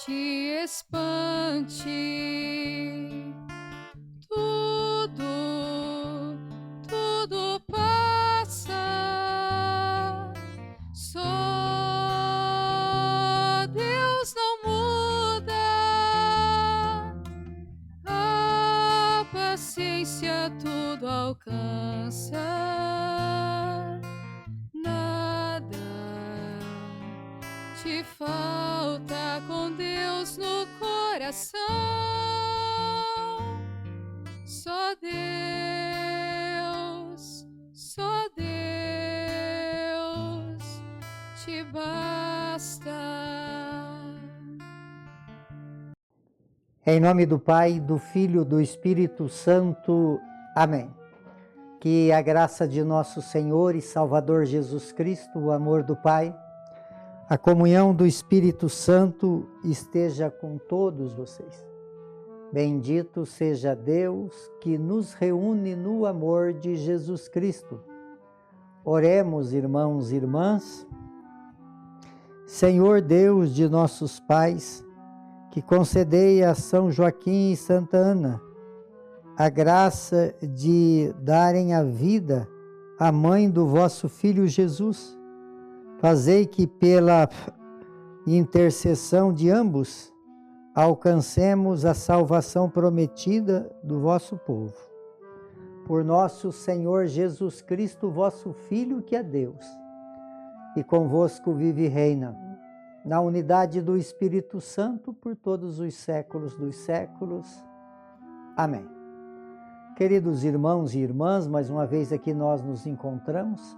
te espante. Tudo passa. Só Deus não muda. A paciência tudo alcança. Nada te falta com Deus no coração. Só Deus te basta. Em nome do Pai, do Filho, do Espírito Santo. Amém. Que a graça de nosso Senhor e Salvador Jesus Cristo, o amor do Pai, a comunhão do Espírito Santo esteja com todos vocês. Bendito seja Deus que nos reúne no amor de Jesus Cristo. Oremos, irmãos e irmãs. Senhor Deus de nossos pais, que concedei a São Joaquim e Santa Ana a graça de darem a vida à mãe do vosso Filho Jesus. Fazei que pela intercessão de ambos alcancemos a salvação prometida do vosso povo. Por nosso Senhor Jesus Cristo, vosso Filho, que é Deus, e convosco vive e reina, na unidade do Espírito Santo, por todos os séculos dos séculos. Amém. Queridos irmãos e irmãs, mais uma vez aqui nós nos encontramos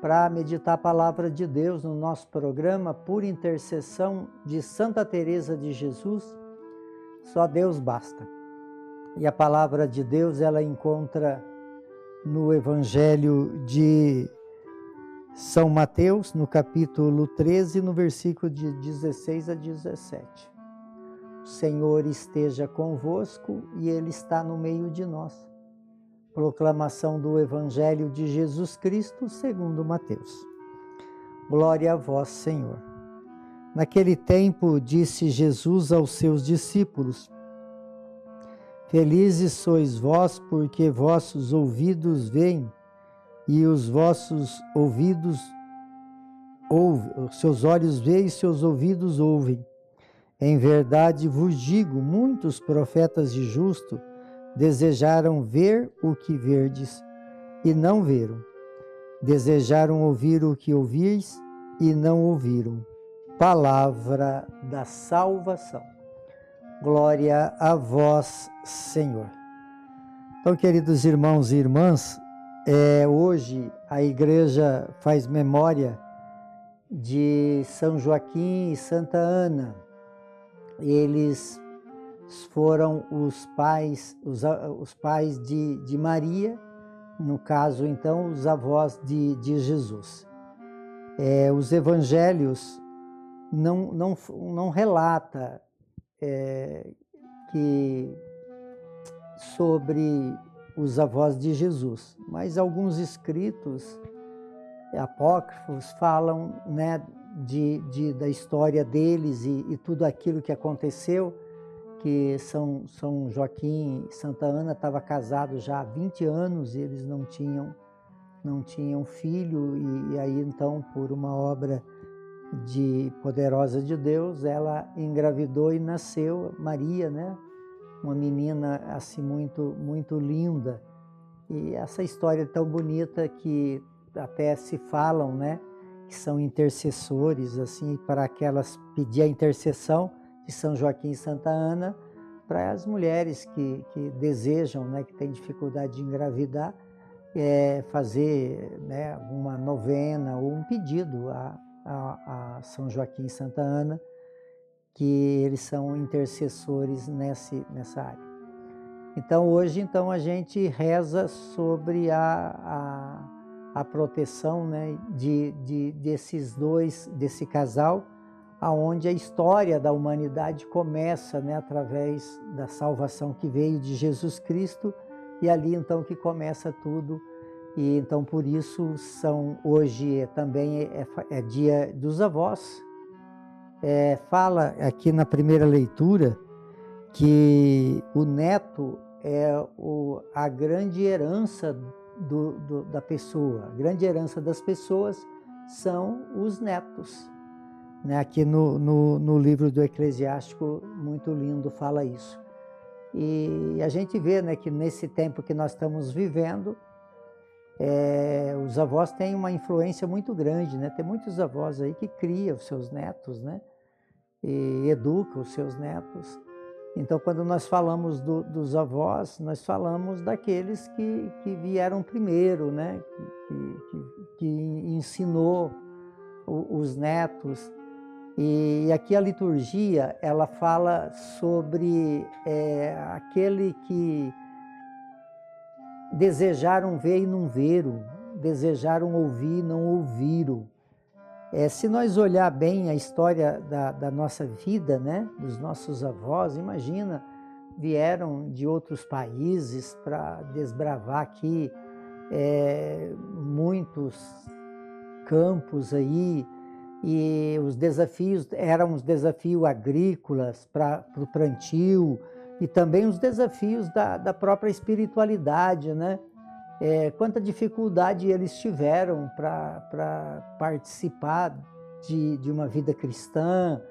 para meditar a palavra de Deus no nosso programa por intercessão de Santa Teresa de Jesus. Só Deus basta. E a palavra de Deus ela encontra no Evangelho de São Mateus, no capítulo 13, no versículo de 16 a 17. O Senhor esteja convosco e Ele está no meio de nós. Proclamação do Evangelho de Jesus Cristo segundo Mateus. Glória a vós, Senhor. Naquele tempo disse Jesus aos seus discípulos: Felizes sois vós, porque vossos ouvidos veem e os vossos ouvidos ouvem, seus olhos veem e seus ouvidos ouvem. Em verdade vos digo, muitos profetas e justos desejaram ver o que verdes e não viram. Desejaram ouvir o que ouvis e não ouviram. Palavra da salvação. Glória a vós, Senhor. Então, queridos irmãos e irmãs, hoje a igreja faz memória de São Joaquim e Santa Ana. Eles foram os pais de Maria, no caso, então, os avós de Jesus. Os evangelhos não relata que sobre os avós de Jesus, mas alguns escritos apócrifos falam, né, da história deles e tudo aquilo que aconteceu, que São Joaquim e Santa Ana estavam casados já há 20 anos e eles não tinham filho, e aí então, por uma obra poderosa de Deus, ela engravidou e nasceu Maria, né? Uma menina assim muito linda. E essa história é tão bonita que até se falam, né, que são intercessores assim para aquelas pedir a intercessão de São Joaquim e Santa Ana para as mulheres que desejam, né, que têm dificuldade de engravidar, fazer, né, uma novena ou um pedido a São Joaquim e Santa Ana, que eles são intercessores nessa área. Então hoje a gente reza sobre a proteção, né, desse casal, aonde a história da humanidade começa, né, através da salvação que veio de Jesus Cristo, e ali então que começa tudo. E então por isso hoje também é dia dos avós, fala aqui na primeira leitura que o neto é a grande herança da pessoa. A grande herança das pessoas são os netos. Né? Aqui no livro do Eclesiástico, muito lindo, fala isso. E a gente vê, né, que nesse tempo que nós estamos vivendo, os avós têm uma influência muito grande, né? Tem muitos avós aí que criam os seus netos, né? E educam os seus netos. Então, quando nós falamos dos avós, nós falamos daqueles que vieram primeiro, né? Que ensinou os netos. E aqui a liturgia, ela fala sobre aquele que desejaram ver e não viram, desejaram ouvir e não ouviram. Se nós olhar bem a história da nossa vida, né, dos nossos avós, imagina, vieram de outros países para desbravar aqui muitos campos aí, e os desafios eram os desafios agrícolas para o plantio, e também os desafios da própria espiritualidade, né? Quanta dificuldade eles tiveram para participar de uma vida cristã.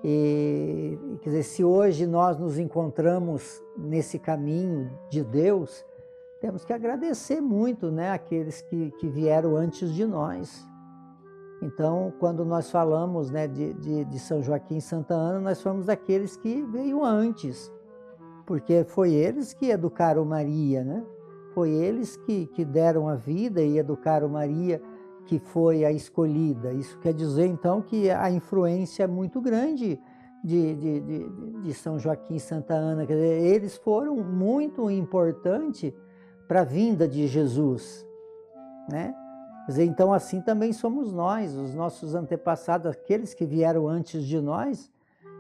Quer dizer, se hoje nós nos encontramos nesse caminho de Deus, temos que agradecer muito, né, aqueles que vieram antes de nós. Então, quando nós falamos, né, de São Joaquim e Santa Ana, nós falamos daqueles que veio antes, porque foi eles que educaram Maria, né? Foi eles que deram a vida e educaram Maria, que foi a escolhida. Isso quer dizer, então, que a influência é muito grande de São Joaquim e Santa Ana. Quer dizer, eles foram muito importantes para a vinda de Jesus, né? Quer dizer, então, assim também somos nós, os nossos antepassados, aqueles que vieram antes de nós,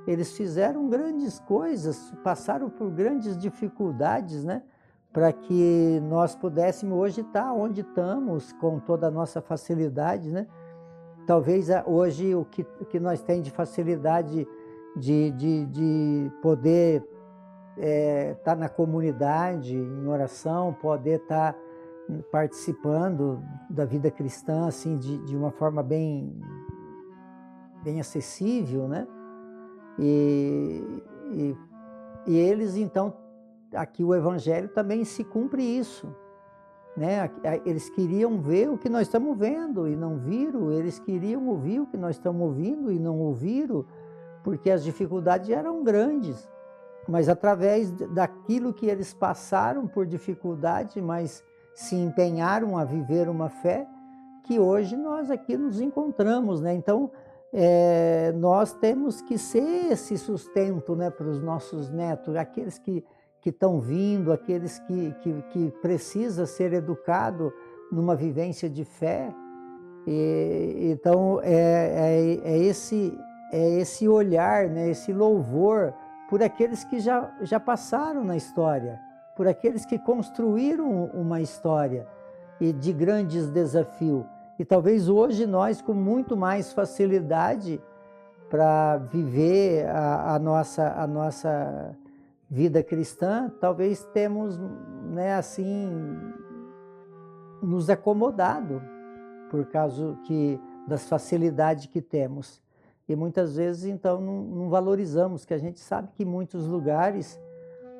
eles fizeram grandes coisas, passaram por grandes dificuldades, né? Para que nós pudéssemos hoje estar onde estamos, com toda a nossa facilidade, né? Talvez hoje o que nós temos de facilidade de poder estar na comunidade, em oração, poder estar participando da vida cristã assim, de uma forma bem acessível, né? E eles, então, aqui o Evangelho também se cumpre isso, né? Eles queriam ver o que nós estamos vendo e não viram, eles queriam ouvir o que nós estamos ouvindo e não ouviram, porque as dificuldades eram grandes, mas através daquilo que eles passaram por dificuldade, mas se empenharam a viver uma fé, que hoje nós aqui nos encontramos, né? Então, nós temos que ser esse sustento, né, para os nossos netos, aqueles que estão vindo, aqueles que precisam ser educados numa vivência de fé. Então, esse olhar, né, esse louvor por aqueles que já passaram na história, por aqueles que construíram uma história e de grandes desafios. E talvez hoje nós, com muito mais facilidade para viver a nossa vida cristã, talvez temos, né, assim, nos acomodado por causa das facilidades que temos. E muitas vezes, então, não valorizamos, que a gente sabe que em muitos lugares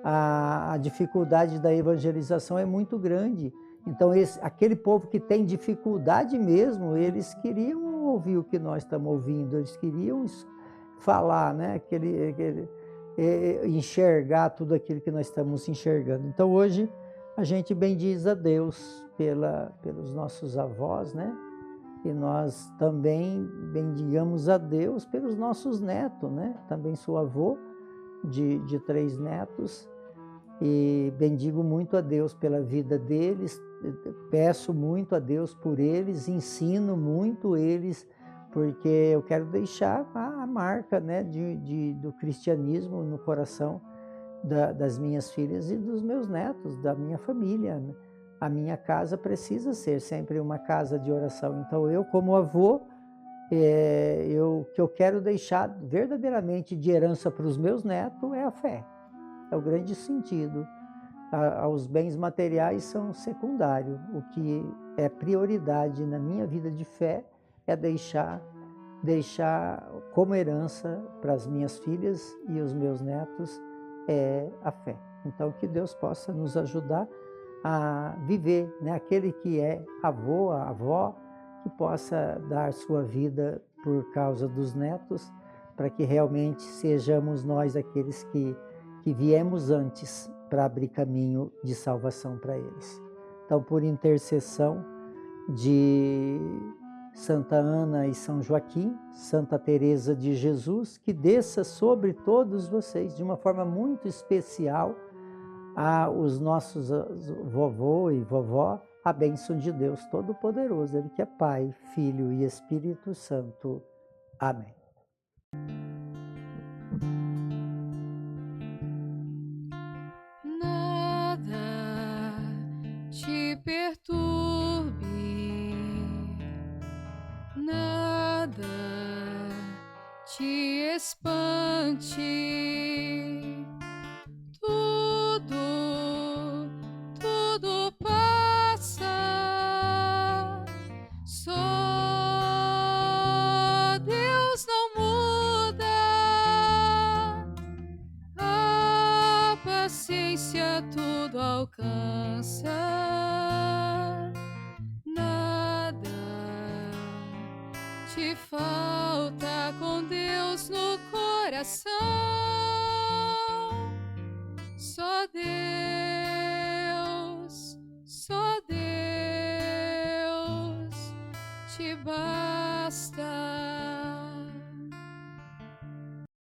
a dificuldade da evangelização é muito grande. Então, aquele povo que tem dificuldade mesmo, eles queriam ouvir o que nós estamos ouvindo, eles queriam falar, né? Enxergar tudo aquilo que nós estamos enxergando. Então, hoje, a gente bendiz a Deus pelos nossos avós, né? E nós também bendigamos a Deus pelos nossos netos, né? Também sou avô de 3 netos e bendigo muito a Deus pela vida deles, peço muito a Deus por eles, ensino muito eles, porque eu quero deixar a marca, né, do cristianismo no coração das minhas filhas e dos meus netos, da minha família, né? A minha casa precisa ser sempre uma casa de oração. Então eu, como avô, que eu quero deixar verdadeiramente de herança para os meus netos é a fé. É o grande sentido. Os bens materiais são secundários. O que é prioridade na minha vida de fé é deixar como herança para as minhas filhas e os meus netos a fé. Então, que Deus possa nos ajudar a viver, né? Aquele que é avô, a avó, que possa dar sua vida por causa dos netos, para que realmente sejamos nós aqueles que viemos antes para abrir caminho de salvação para eles. Então, por intercessão de Santa Ana e São Joaquim, Santa Teresa de Jesus, que desça sobre todos vocês de uma forma muito especial os nossos vovô e vovó, a bênção de Deus Todo-Poderoso, Ele que é Pai, Filho e Espírito Santo. Amém. Nada te perturbe, nada te espante, tudo passa, só Deus não muda, a paciência tudo alcança, nada te falta com Deus no coração, só Deus te basta.